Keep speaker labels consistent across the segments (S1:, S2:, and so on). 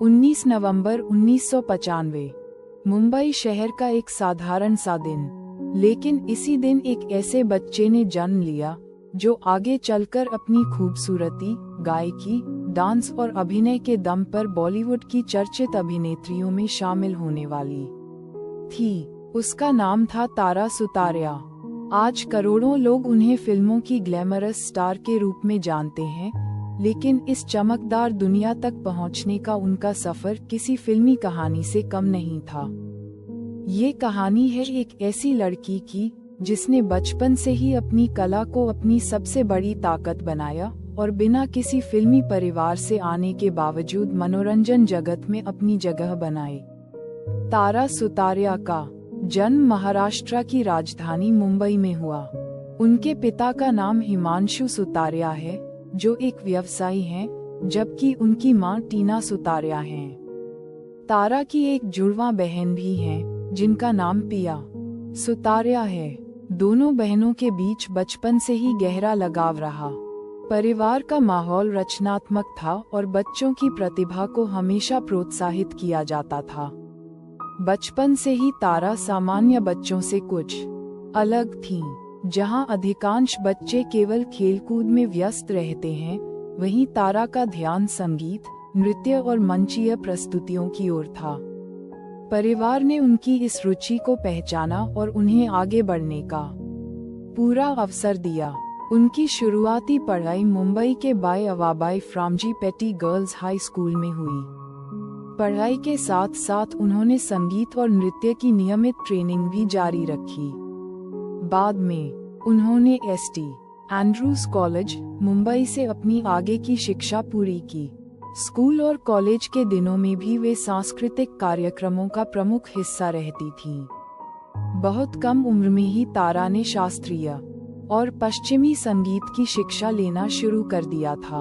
S1: 19 नवंबर 1995। मुंबई शहर का एक साधारण सा दिन, लेकिन इसी दिन एक ऐसे बच्चे ने जन्म लिया जो आगे चलकर अपनी खूबसूरती, गायकी, डांस और अभिनय के दम पर बॉलीवुड की चर्चित अभिनेत्रियों में शामिल होने वाली थी। उसका नाम था तारा सुतारिया। आज करोड़ों लोग उन्हें फिल्मों की ग्लैमरस स्टार के रूप में जानते हैं, लेकिन इस चमकदार दुनिया तक पहुंचने का उनका सफर किसी फिल्मी कहानी से कम नहीं था। ये कहानी है एक ऐसी लड़की की जिसने बचपन से ही अपनी कला को अपनी सबसे बड़ी ताकत बनाया और बिना किसी फिल्मी परिवार से आने के बावजूद मनोरंजन जगत में अपनी जगह बनाई। तारा सुतारिया का जन्म महाराष्ट्र की राजधानी मुंबई में हुआ। उनके पिता का नाम हिमांशु सुतारिया है, जो एक व्यवसायी हैं, जबकि उनकी मां टीना सुतारिया हैं। तारा की एक जुड़वा बहन भी है, जिनका नाम पिया सुतारिया है। दोनों बहनों के बीच बचपन से ही गहरा लगाव रहा। परिवार का माहौल रचनात्मक था और बच्चों की प्रतिभा को हमेशा प्रोत्साहित किया जाता था। बचपन से ही तारा सामान्य बच्चों से कुछ अलग थीं। जहां अधिकांश बच्चे केवल खेलकूद में व्यस्त रहते हैं, वहीं तारा का ध्यान संगीत, नृत्य और मंचीय प्रस्तुतियों की ओर था। परिवार ने उनकी इस रुचि को पहचाना और उन्हें आगे बढ़ने का पूरा अवसर दिया। उनकी शुरुआती पढ़ाई मुंबई के बाय अवाबाई फ्रामजी पेटी गर्ल्स हाई स्कूल में हुई। पढ़ाई के साथ साथ उन्होंने संगीत और नृत्य की नियमित ट्रेनिंग भी जारी रखी। बाद में उन्होंने एसटी एंड्रूज कॉलेज, मुंबई से अपनी आगे की शिक्षा पूरी की। स्कूल और कॉलेज के दिनों में भी वे सांस्कृतिक कार्यक्रमों का प्रमुख हिस्सा रहती थीं। बहुत कम उम्र में ही तारा ने शास्त्रीय और पश्चिमी संगीत की शिक्षा लेना शुरू कर दिया था।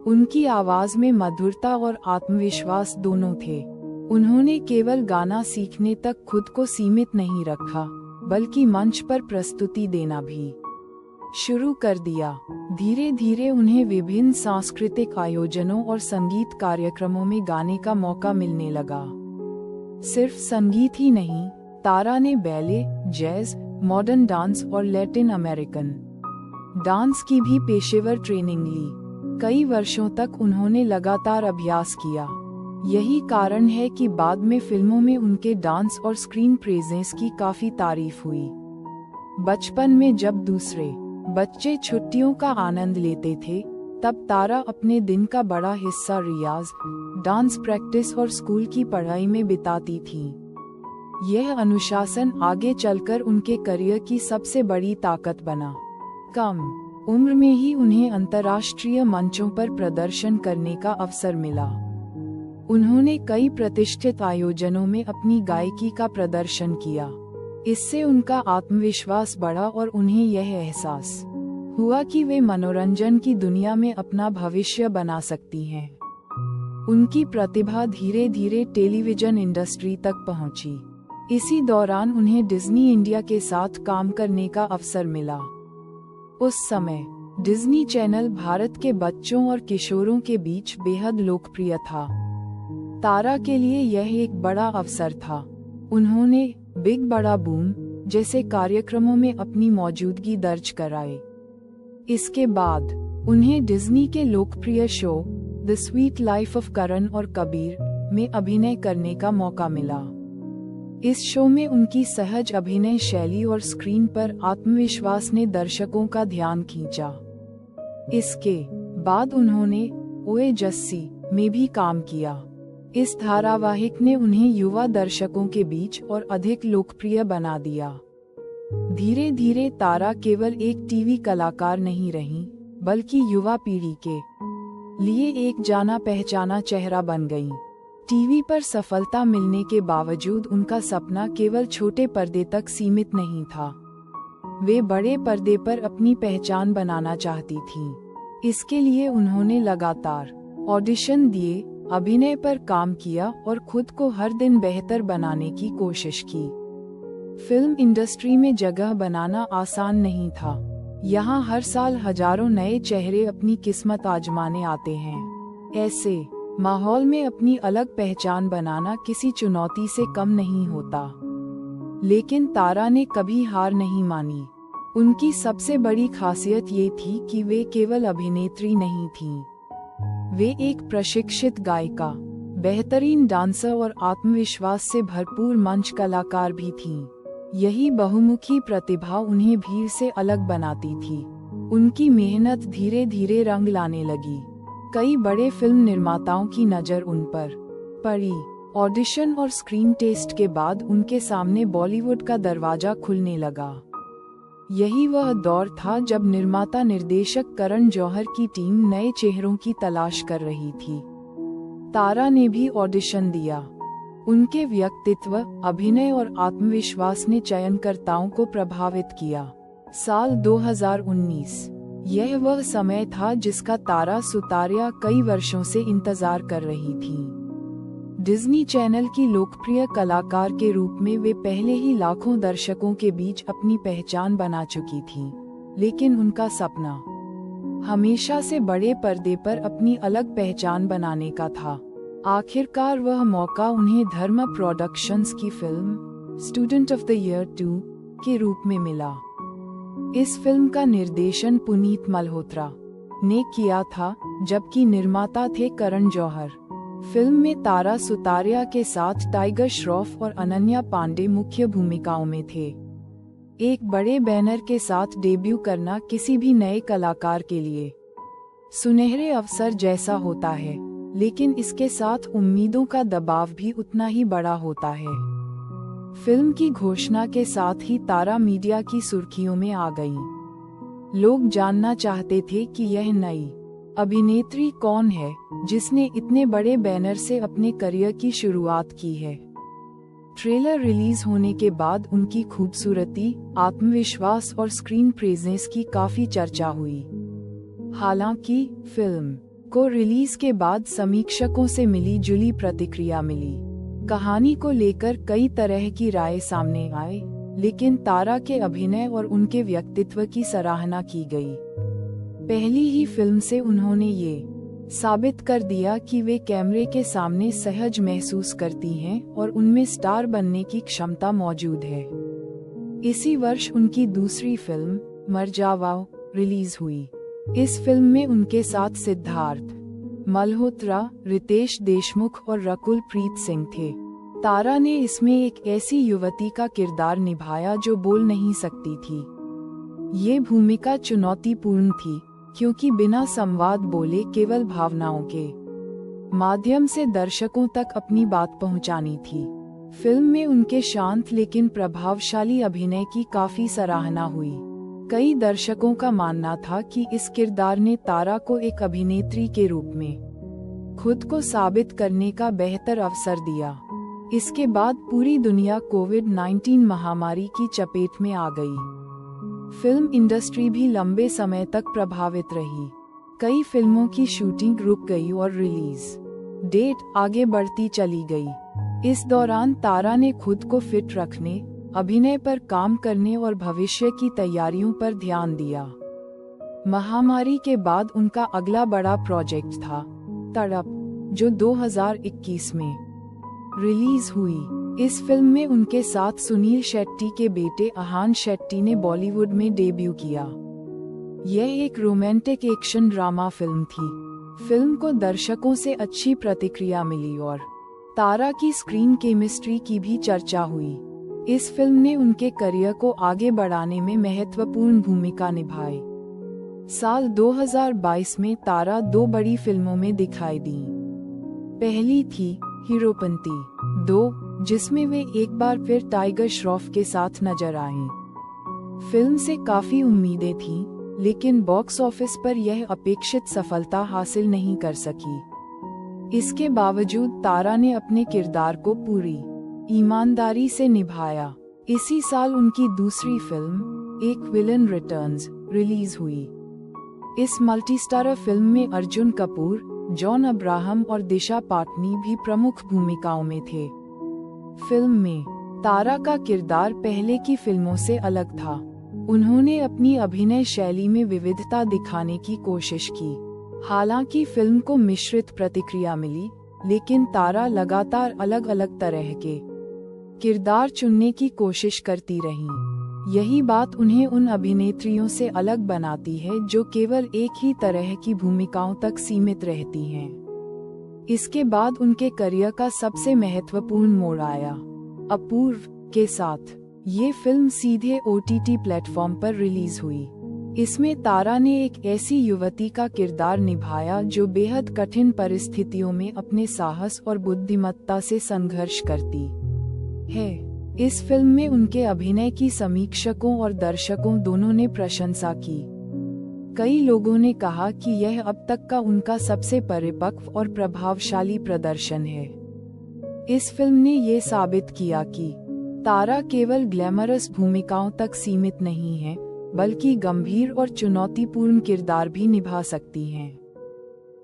S1: उनकी आवाज में मधुरता और आत्मविश्वास दोनों थे। उन्होंने केवल गाना सीखने तक खुद को सीमित नहीं रखा, बल्कि मंच पर प्रस्तुति देना भी शुरू कर दिया। धीरे धीरे उन्हें विभिन्न सांस्कृतिक आयोजनों और संगीत कार्यक्रमों में गाने का मौका मिलने लगा। सिर्फ संगीत ही नहीं, तारा ने बैले, जैज, मॉडर्न डांस और लैटिन अमेरिकन डांस की भी पेशेवर ट्रेनिंग ली। कई वर्षों तक उन्होंने लगातार अभ्यास किया। यही कारण है कि बाद में फिल्मों में उनके डांस और स्क्रीन प्रेजेंस की काफी तारीफ हुई। बचपन में जब दूसरे बच्चे छुट्टियों का आनंद लेते थे, तब तारा अपने दिन का बड़ा हिस्सा रियाज, डांस प्रैक्टिस और स्कूल की पढ़ाई में बिताती थी। यह अनुशासन आगे चलकर उनके करियर की सबसे बड़ी ताकत बना। कम उम्र में ही उन्हें अंतर्राष्ट्रीय मंचों पर प्रदर्शन करने का अवसर मिला। उन्होंने कई प्रतिष्ठित आयोजनों में अपनी गायकी का प्रदर्शन किया। इससे उनका आत्मविश्वास बढ़ा और उन्हें यह एहसास हुआ कि वे मनोरंजन की दुनिया में अपना भविष्य बना सकती हैं। उनकी प्रतिभा धीरे धीरे टेलीविजन इंडस्ट्री तक पहुंची। इसी दौरान उन्हें डिज्नी इंडिया के साथ काम करने का अवसर मिला। उस समय डिज्नी चैनल भारत के बच्चों और किशोरों के बीच बेहद लोकप्रिय था। तारा के लिए यह एक बड़ा अवसर था। उन्होंने बिग बड़ा बूम जैसे कार्यक्रमों में अपनी मौजूदगी दर्ज कराई। इसके बाद उन्हें डिज्नी के लोकप्रिय show the suite life of Karan और कबीर में अभिनय करने का मौका मिला। इस शो में उनकी सहज अभिनय शैली और स्क्रीन पर आत्मविश्वास ने दर्शकों का ध्यान खींचा। इसके बाद उन्होंने ओए जस्सी में भी काम किया। इस धारावाहिक ने उन्हें युवा दर्शकों के बीच और अधिक लोकप्रिय बना दिया। धीरे धीरे तारा केवल एक टीवी कलाकार नहीं रहीं, बल्कि युवा पीढ़ी के लिए एक जाना पहचाना चेहरा बन गईं। टीवी पर सफलता मिलने के बावजूद उनका सपना केवल छोटे पर्दे तक सीमित नहीं था। वे बड़े पर्दे पर अपनी पहचान बनाना चाहती थीं। इसके लिए उन्होंने लगातार ऑडिशन दिए, अभिनय पर काम किया और खुद को हर दिन बेहतर बनाने की कोशिश की। फिल्म इंडस्ट्री में जगह बनाना आसान नहीं था। यहाँ हर साल हजारों नए चेहरे अपनी किस्मत आजमाने आते हैं। ऐसे माहौल में अपनी अलग पहचान बनाना किसी चुनौती से कम नहीं होता। लेकिन तारा ने कभी हार नहीं मानी। उनकी सबसे बड़ी खासियत ये थी कि वे केवल अभिनेत्री नहीं थीं। वे एक प्रशिक्षित गायिका, बेहतरीन डांसर और आत्मविश्वास से भरपूर मंच कलाकार भी थीं। यही बहुमुखी प्रतिभा उन्हें भीड़ से अलग बनाती थी। उनकी मेहनत धीरे धीरे रंग लाने लगी। कई बड़े फिल्म निर्माताओं की नज़र उन पर पड़ी। ऑडिशन और स्क्रीन टेस्ट के बाद उनके सामने बॉलीवुड का दरवाजा खुलने लगा। यही वह दौर था जब निर्माता निर्देशक करण जौहर की टीम नए चेहरों की तलाश कर रही थी। तारा ने भी ऑडिशन दिया। उनके व्यक्तित्व, अभिनय और आत्मविश्वास ने चयनकर्ताओं को प्रभावित किया। साल 2019, यह वह समय था जिसका तारा सुतारिया कई वर्षों से इंतजार कर रही थी। डिज्नी चैनल की लोकप्रिय कलाकार के रूप में वे पहले ही लाखों दर्शकों के बीच अपनी पहचान बना चुकी थीं। लेकिन उनका सपना हमेशा से बड़े पर्दे पर अपनी अलग पहचान बनाने का था। आखिरकार वह मौका उन्हें धर्मा प्रोडक्शंस की film student of the year 2 के रूप में मिला। इस फिल्म का निर्देशन पुनीत मल्होत्रा ने किया था, जबकि निर्माता थे करण जौहर। फिल्म में तारा सुतारिया के साथ टाइगर श्रॉफ और अनन्या पांडे मुख्य भूमिकाओं में थे। एक बड़े बैनर के साथ डेब्यू करना किसी भी नए कलाकार के लिए सुनहरे अवसर जैसा होता है, लेकिन इसके साथ उम्मीदों का दबाव भी उतना ही बड़ा होता है। फिल्म की घोषणा के साथ ही तारा मीडिया की सुर्खियों में आ गईं। लोग जानना चाहते थे कि यह नई अभिनेत्री कौन है जिसने इतने बड़े बैनर से अपने करियर की शुरुआत की है। ट्रेलर रिलीज होने के बाद उनकी खूबसूरती, आत्मविश्वास और स्क्रीन प्रेजेंस की काफी चर्चा हुई। हालांकि फिल्म को रिलीज के बाद समीक्षकों से मिली जुली प्रतिक्रिया मिली। कहानी को लेकर कई तरह की राय सामने आई, लेकिन तारा के अभिनय और उनके व्यक्तित्व की सराहना की गई। पहली ही फिल्म से उन्होंने ये साबित कर दिया कि वे कैमरे के सामने सहज महसूस करती हैं और उनमें स्टार बनने की क्षमता मौजूद है। इसी वर्ष उनकी दूसरी फिल्म मर जाओ रिलीज हुई। इस फिल्म में उनके साथ सिद्धार्थ मल्होत्रा, रितेश देशमुख और रकुल प्रीत सिंह थे। तारा ने इसमें एक ऐसी युवती का किरदार निभाया जो बोल नहीं सकती थी। ये भूमिका चुनौतीपूर्ण थी, क्योंकि बिना संवाद बोले केवल भावनाओं के माध्यम से दर्शकों तक अपनी बात पहुंचानी थी। फिल्म में उनके शांत लेकिन प्रभावशाली अभिनय की काफी सराहना हुई। कई दर्शकों का मानना था कि इस किरदार ने तारा को एक अभिनेत्री के रूप में खुद को साबित करने का बेहतर अवसर दिया। इसके बाद पूरी दुनिया कोविड-19 महामारी की चपेट में आ गई। फिल्म इंडस्ट्री भी लंबे समय तक प्रभावित रही। कई फिल्मों की शूटिंग रुक गई और रिलीज डेट आगे बढ़ती चली गई। इस दौरान तारा ने खुद को फिट रखने, अभिनय पर काम करने और भविष्य की तैयारियों पर ध्यान दिया। महामारी के बाद उनका अगला बड़ा प्रोजेक्ट था तड़प, जो 2021 में रिलीज हुई। इस फिल्म में उनके साथ सुनील शेट्टी के बेटे अहान शेट्टी ने बॉलीवुड में डेब्यू किया। यह एक रोमांटिक एक्शन ड्रामा फिल्म थी। फिल्म को दर्शकों से अच्छी प्रतिक्रिया मिली और तारा की स्क्रीन केमिस्ट्री की भी चर्चा हुई। इस फिल्म ने उनके करियर को आगे बढ़ाने में महत्वपूर्ण भूमिका निभाई। साल 2022 में तारा 2 बड़ी फिल्मों में दिखाई दी। पहली थी हीरोपंती 2, जिसमें वे एक बार फिर टाइगर श्रॉफ के साथ नजर आईं। फिल्म से काफी उम्मीदें थीं, लेकिन बॉक्स ऑफिस पर यह अपेक्षित सफलता हासिल नहीं कर सकी। इसके बावजूद तारा ने अपने किरदार को पूरी ईमानदारी से निभाया। इसी साल उनकी दूसरी फिल्म एक विलन रिटर्न्स रिलीज हुई। इस मल्टीस्टारर फिल्म में अर्जुन कपूर, जॉन अब्राहम और दिशा पाटनी भी प्रमुख भूमिकाओं में थे। फिल्म में तारा का किरदार पहले की फिल्मों से अलग था। उन्होंने अपनी अभिनय शैली में विविधता दिखाने की कोशिश की। हालांकि फिल्म को मिश्रित प्रतिक्रिया मिली, लेकिन तारा लगातार अलग अलग तरह के किरदार चुनने की कोशिश करती रहीं। यही बात उन्हें उन अभिनेत्रियों से अलग बनाती है जो केवल एक ही तरह की भूमिकाओं तक सीमित रहती हैं। इसके बाद उनके करियर का सबसे महत्वपूर्ण मोड़ आया अपूर्व के साथ। ये फिल्म सीधे OTT प्लेटफॉर्म पर रिलीज हुई। इसमें तारा ने एक ऐसी युवती का किरदार निभाया जो बेहद कठिन परिस्थितियों में अपने साहस और बुद्धिमत्ता से संघर्ष करती है। इस फिल्म में उनके अभिनय की समीक्षकों और दर्शकों दोनों ने प्रशंसा की। कई लोगों ने कहा कि यह अब तक का उनका सबसे परिपक्व और प्रभावशाली प्रदर्शन है। इस फिल्म ने ये साबित किया कि तारा केवल ग्लैमरस भूमिकाओं तक सीमित नहीं है, बल्कि गंभीर और चुनौतीपूर्ण किरदार भी निभा सकती हैं।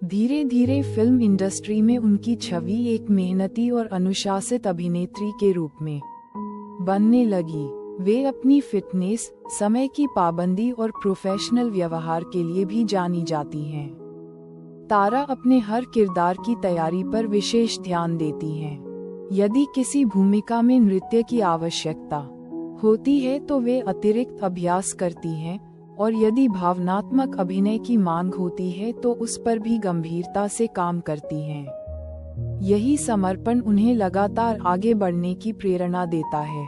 S1: धीरे धीरे फिल्म इंडस्ट्री में उनकी छवि एक मेहनती और अनुशासित अभिनेत्री के रूप में बनने लगी। वे अपनी फिटनेस, समय की पाबंदी और प्रोफेशनल व्यवहार के लिए भी जानी जाती हैं। तारा अपने हर किरदार की तैयारी पर विशेष ध्यान देती हैं। यदि किसी भूमिका में नृत्य की आवश्यकता होती है तो वे अतिरिक्त अभ्यास करती हैं, और यदि भावनात्मक अभिनय की मांग होती है तो उस पर भी गंभीरता से काम करती हैं। यही समर्पण उन्हें लगातार आगे बढ़ने की प्रेरणा देता है।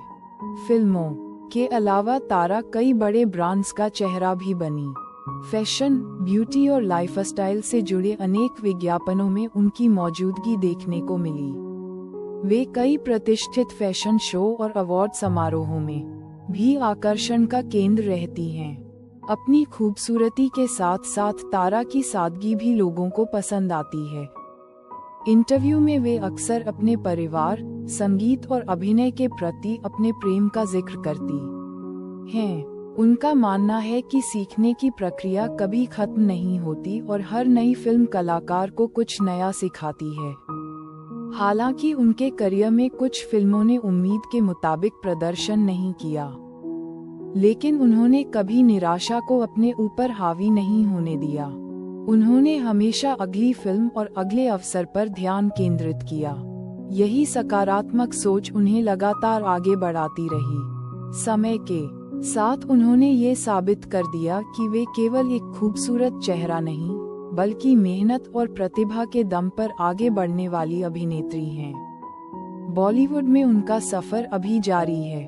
S1: फिल्मों के अलावा तारा कई बड़े ब्रांड्स का चेहरा भी बनी। फैशन, ब्यूटी और लाइफस्टाइल से जुड़े अनेक विज्ञापनों में उनकी मौजूदगी देखने को मिली। वे कई प्रतिष्ठित फैशन शो और अवार्ड समारोहों में भी आकर्षण का केंद्र रहती हैं। अपनी खूबसूरती के साथ साथ तारा की सादगी भी लोगों को पसंद आती है। इंटरव्यू में वे अक्सर अपने परिवार, संगीत और अभिनय के प्रति अपने प्रेम का जिक्र करती हैं। उनका मानना है कि सीखने की प्रक्रिया कभी खत्म नहीं होती और हर नई फिल्म कलाकार को कुछ नया सिखाती है। हालांकि उनके करियर में कुछ फिल्मों ने उम्मीद के मुताबिक प्रदर्शन नहीं किया, लेकिन उन्होंने कभी निराशा को अपने ऊपर हावी नहीं होने दिया। उन्होंने हमेशा अगली फिल्म और अगले अवसर पर ध्यान केंद्रित किया। यही सकारात्मक सोच उन्हें लगातार आगे बढ़ाती रही। समय के साथ उन्होंने ये साबित कर दिया कि वे केवल एक खूबसूरत चेहरा नहीं, बल्कि मेहनत और प्रतिभा के दम पर आगे बढ़ने वाली अभिनेत्री हैं। बॉलीवुड में उनका सफर अभी जारी है।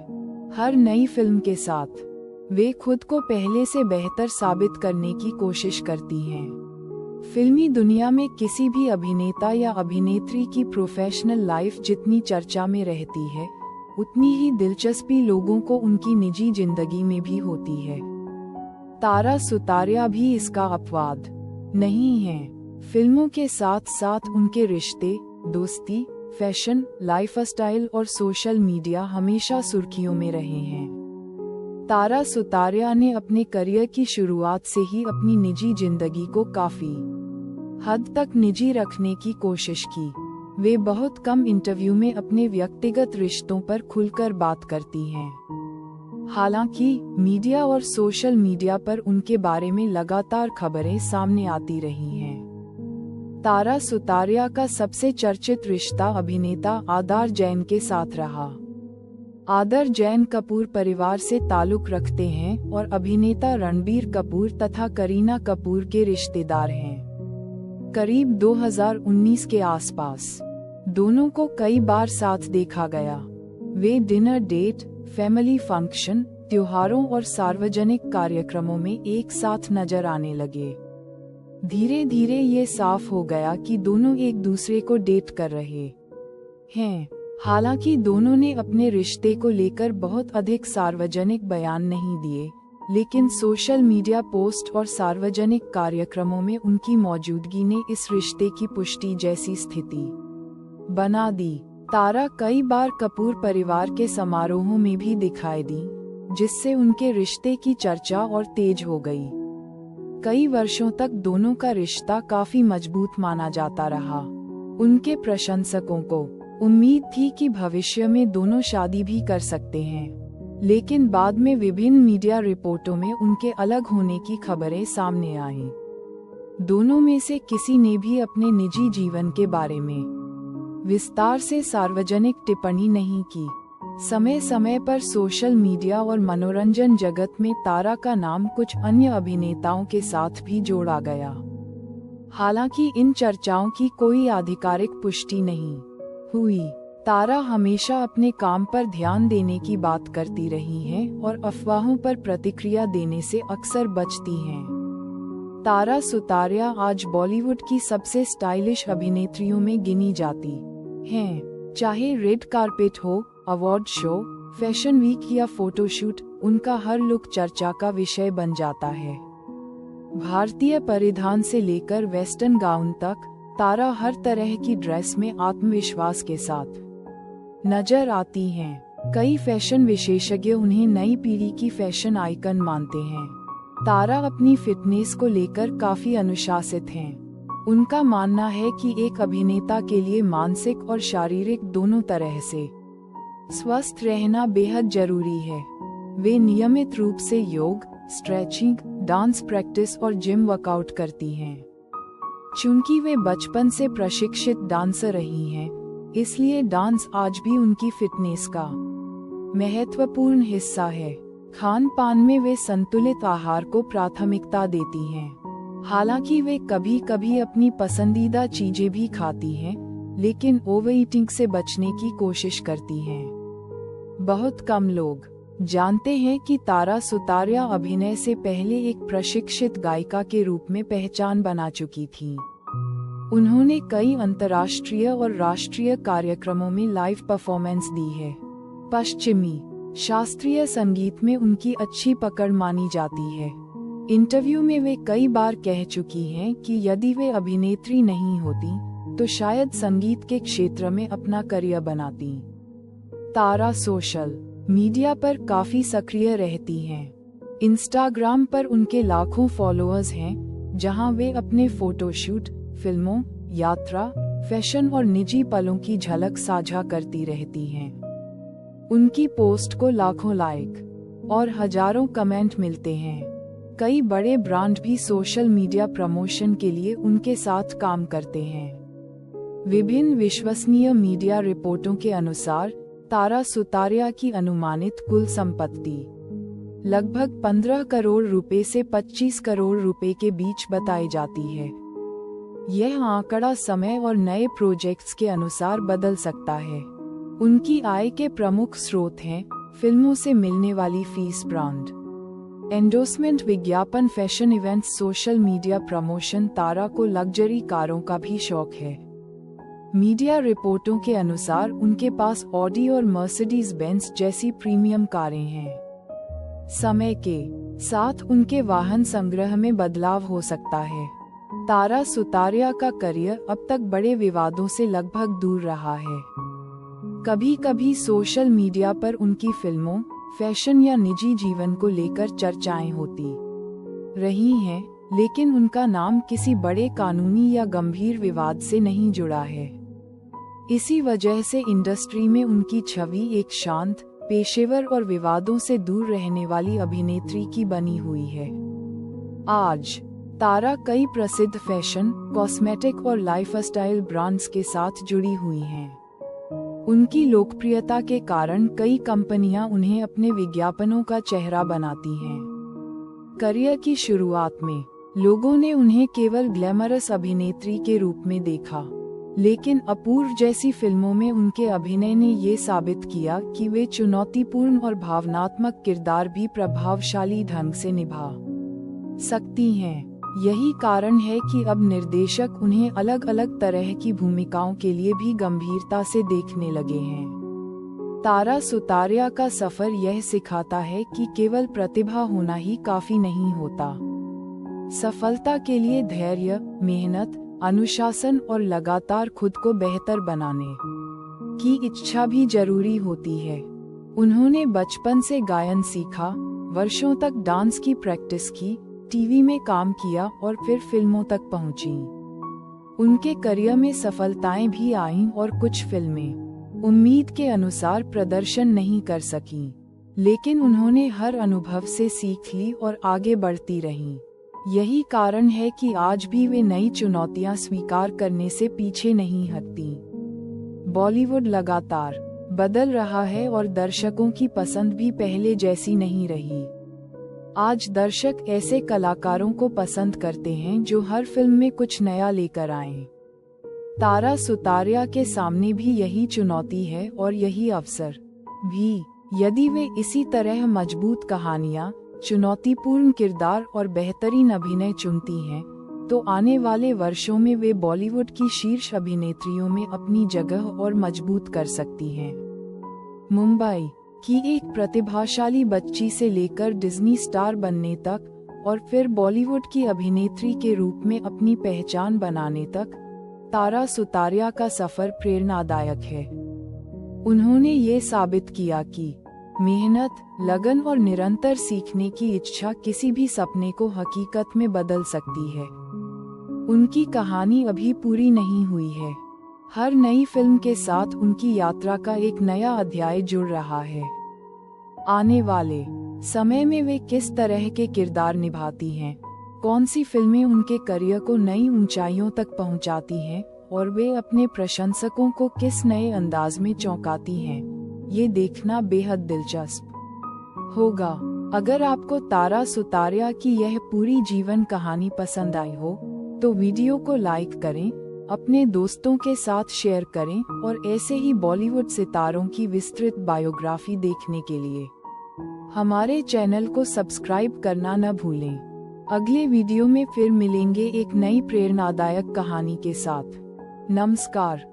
S1: हर नई फिल्म के साथ वे खुद को पहले से बेहतर साबित करने की कोशिश करती हैं। फिल्मी दुनिया में किसी भी अभिनेता या अभिनेत्री की प्रोफेशनल लाइफ जितनी चर्चा में रहती है, उतनी ही दिलचस्पी लोगों को उनकी निजी जिंदगी में भी होती है। तारा सुतारिया भी इसका अपवाद नहीं है। फिल्मों के साथ साथ उनके रिश्ते, दोस्ती, फैशन, लाइफस्टाइल और सोशल मीडिया हमेशा सुर्खियों में रहे हैं। तारा सुतारिया ने अपने करियर की शुरुआत से ही अपनी निजी जिंदगी को काफी हद तक निजी रखने की कोशिश की। वे बहुत कम इंटरव्यू में अपने व्यक्तिगत रिश्तों पर खुलकर बात करती हैं। हालांकि मीडिया और सोशल मीडिया पर उनके बारे में लगातार खबरें सामने आती रही हैं। तारा सुतारिया का सबसे चर्चित रिश्ता अभिनेता आदर जैन के साथ रहा। आदर जैन कपूर परिवार से ताल्लुक रखते हैं और अभिनेता रणबीर कपूर तथा करीना कपूर के रिश्तेदार हैं। करीब 2019 के आसपास दोनों को कई बार साथ देखा गया। वे डिनर डेट, फैमिली फंक्शन, त्योहारों और सार्वजनिक कार्यक्रमों में एक साथ नजर आने लगे। धीरे धीरे ये साफ हो गया कि दोनों एक दूसरे को डेट कर रहे हैं। हालांकि दोनों ने अपने रिश्ते को लेकर बहुत अधिक सार्वजनिक बयान नहीं दिए, लेकिन सोशल मीडिया पोस्ट और सार्वजनिक कार्यक्रमों में उनकी मौजूदगी ने इस रिश्ते की पुष्टि जैसी स्थिति बना दी। तारा कई बार कपूर परिवार के समारोहों में भी दिखाई दी, जिससे उनके रिश्ते की चर्चा और तेज हो गई। कई वर्षों तक दोनों का रिश्ता काफी मजबूत माना जाता रहा। उनके प्रशंसकों को उम्मीद थी कि भविष्य में दोनों शादी भी कर सकते हैं, लेकिन बाद में विभिन्न मीडिया रिपोर्टों में उनके अलग होने की खबरें सामने आईं। दोनों में से किसी ने भी अपने निजी जीवन के बारे में विस्तार से सार्वजनिक टिप्पणी नहीं की। समय समय पर सोशल मीडिया और मनोरंजन जगत में तारा का नाम कुछ अन्य अभिनेताओं के साथ भी जोड़ा गया। हालांकि इन चर्चाओं की कोई आधिकारिक पुष्टि नहीं हुई। तारा हमेशा अपने काम पर ध्यान देने की बात करती रही हैं और अफवाहों पर प्रतिक्रिया देने से अक्सर बचती हैं। तारा सुतारिया आज बॉलीवुड की सबसे स्टाइलिश अभिनेत्रियों में गिनी जाती हैं। चाहे रेड कार्पेट हो, अवार्ड शो, फैशन वीक या फोटोशूट, उनका हर लुक चर्चा का विषय बन जाता है। भारतीय परिधान से लेकर वेस्टर्न गाउन तक तारा हर तरह की ड्रेस में आत्मविश्वास के साथ नजर आती हैं। कई फैशन विशेषज्ञ उन्हें नई पीढ़ी की फैशन आइकन मानते हैं। तारा अपनी फिटनेस को लेकर काफी अनुशासित हैं। उनका मानना है कि एक अभिनेता के लिए मानसिक और शारीरिक दोनों तरह से स्वस्थ रहना बेहद जरूरी है। वे नियमित रूप से योग, स्ट्रेचिंग, डांस प्रैक्टिस और जिम वर्कआउट करती हैं। चूंकि वे बचपन से प्रशिक्षित डांसर रही हैं, इसलिए डांस आज भी उनकी फिटनेस का महत्वपूर्ण हिस्सा है। खान पान में वे संतुलित आहार को प्राथमिकता देती हैं। हालांकि वे कभी कभी अपनी पसंदीदा चीजें भी खाती हैं, लेकिन ओवर ईटिंग से बचने की कोशिश करती हैं। बहुत कम लोग जानते हैं कि तारा सुतारिया अभिनय से पहले एक प्रशिक्षित गायिका के रूप में पहचान बना चुकी थीं। उन्होंने कई अंतर्राष्ट्रीय और राष्ट्रीय कार्यक्रमों में लाइव परफॉर्मेंस दी है। पश्चिमी शास्त्रीय संगीत में उनकी अच्छी पकड़ मानी जाती है। इंटरव्यू में वे कई बार कह चुकी हैं कि यदि वे अभिनेत्री नहीं होती तो शायद संगीत के क्षेत्र में अपना करियर बनाती। तारा सोशल मीडिया पर काफी सक्रिय रहती हैं। इंस्टाग्राम पर उनके लाखों फॉलोअर्स हैं, जहां वे अपने फोटोशूट, फिल्मों, यात्रा, फैशन और निजी पलों की झलक साझा करती रहती हैं। उनकी पोस्ट को लाखों लाइक और हजारों कमेंट मिलते हैं। कई बड़े ब्रांड भी सोशल मीडिया प्रमोशन के लिए उनके साथ काम करते हैं। विभिन्न विश्वसनीय मीडिया रिपोर्टों के अनुसार तारा सुतारिया की अनुमानित कुल संपत्ति लगभग 15 करोड़ रुपए से 25 करोड़ रुपए के बीच बताई जाती है। यह आंकड़ा समय और नए प्रोजेक्ट्स के अनुसार बदल सकता है। उनकी आय के प्रमुख स्रोत हैं फिल्मों से मिलने वाली फीस, ब्रांड एंडोर्समेंट, विज्ञापन, fashion events, social media promotion. Tara को लग्जरी कारों का भी शौक है। मीडिया रिपोर्टों के अनुसार उनके पास ऑडी और मर्सिडीज बेंज जैसी प्रीमियम कारें हैं। समय के साथ उनके वाहन संग्रह में बदलाव हो सकता है। तारा सुतारिया का करियर अब तक बड़े विवादों से लगभग दूर रहा है। कभी कभी सोशल मीडिया पर उनकी फिल्मों, फैशन या निजी जीवन को लेकर चर्चाएं होती रही हैं, लेकिन उनका नाम किसी बड़े कानूनी या गंभीर विवाद से नहीं जुड़ा है। इसी वजह से इंडस्ट्री में उनकी छवि एक शांत, पेशेवर और विवादों से दूर रहने वाली अभिनेत्री की बनी हुई है। आज तारा कई प्रसिद्ध फैशन, कॉस्मेटिक और लाइफस्टाइल ब्रांड्स के साथ जुड़ी हुई हैं। उनकी लोकप्रियता के कारण कई कंपनियां उन्हें अपने विज्ञापनों का चेहरा बनाती हैं। करियर की शुरुआत में लोगों ने उन्हें केवल ग्लैमरस अभिनेत्री के रूप में देखा, लेकिन अपूर्व जैसी फिल्मों में उनके अभिनय ने ये साबित किया कि वे चुनौतीपूर्ण और भावनात्मक किरदार भी प्रभावशाली ढंग से निभा सकती हैं। यही कारण है कि अब निर्देशक उन्हें अलग अलग तरह की भूमिकाओं के लिए भी गंभीरता से देखने लगे हैं। तारा सुतारिया का सफर यह सिखाता है कि केवल प्रतिभा होना ही काफी नहीं होता। सफलता के लिए धैर्य, मेहनत, अनुशासन और लगातार खुद को बेहतर बनाने की इच्छा भी जरूरी होती है। उन्होंने बचपन से गायन सीखा, वर्षों तक डांस की प्रैक्टिस की, टीवी में काम किया और फिर फिल्मों तक पहुंची। उनके करियर में सफलताएं भी आईं और कुछ फिल्में उम्मीद के अनुसार प्रदर्शन नहीं कर सकीं, लेकिन उन्होंने हर अनुभव से सीख ली और आगे बढ़ती रहीं। यही कारण है कि आज भी वे नई चुनौतियां स्वीकार करने से पीछे नहीं हटती। बॉलीवुड लगातार बदल रहा है और दर्शकों की पसंद भी पहले जैसी नहीं रही। आज दर्शक ऐसे कलाकारों को पसंद करते हैं जो हर फिल्म में कुछ नया लेकर आएं। तारा सुतारिया के सामने भी यही चुनौती है और यही अवसर भी। यदि वे इसी तरह मजबूत कहानियां, चुनौतीपूर्ण किरदार और बेहतरीन अभिनय चुनती हैं, तो आने वाले वर्षों में वे बॉलीवुड की शीर्ष अभिनेत्रियों में अपनी जगह और मजबूत कर सकती हैं। मुंबई की एक प्रतिभाशाली बच्ची से लेकर डिज्नी स्टार बनने तक और फिर बॉलीवुड की अभिनेत्री के रूप में अपनी पहचान बनाने तक, तारा सुतारिया का सफर प्रेरणादायक है। उन्होंने ये साबित किया कि मेहनत, लगन और निरंतर सीखने की इच्छा किसी भी सपने को हकीकत में बदल सकती है। उनकी कहानी अभी पूरी नहीं हुई है। हर नई फिल्म के साथ उनकी यात्रा का एक नया अध्याय जुड़ रहा है। आने वाले समय में वे किस तरह के किरदार निभाती हैं, कौन सी फिल्में उनके करियर को नई ऊंचाइयों तक पहुंचाती हैं और वे अपने प्रशंसकों को किस नए अंदाज में चौंकाती हैं, ये देखना बेहद दिलचस्प होगा। अगर आपको तारा सुतारिया की यह पूरी जीवन कहानी पसंद आई हो तो वीडियो को लाइक करें, अपने दोस्तों के साथ शेयर करें और ऐसे ही बॉलीवुड सितारों की विस्तृत बायोग्राफी देखने के लिए हमारे चैनल को सब्सक्राइब करना न भूलें। अगले वीडियो में फिर मिलेंगे एक नई प्रेरणादायक कहानी के साथ। नमस्कार।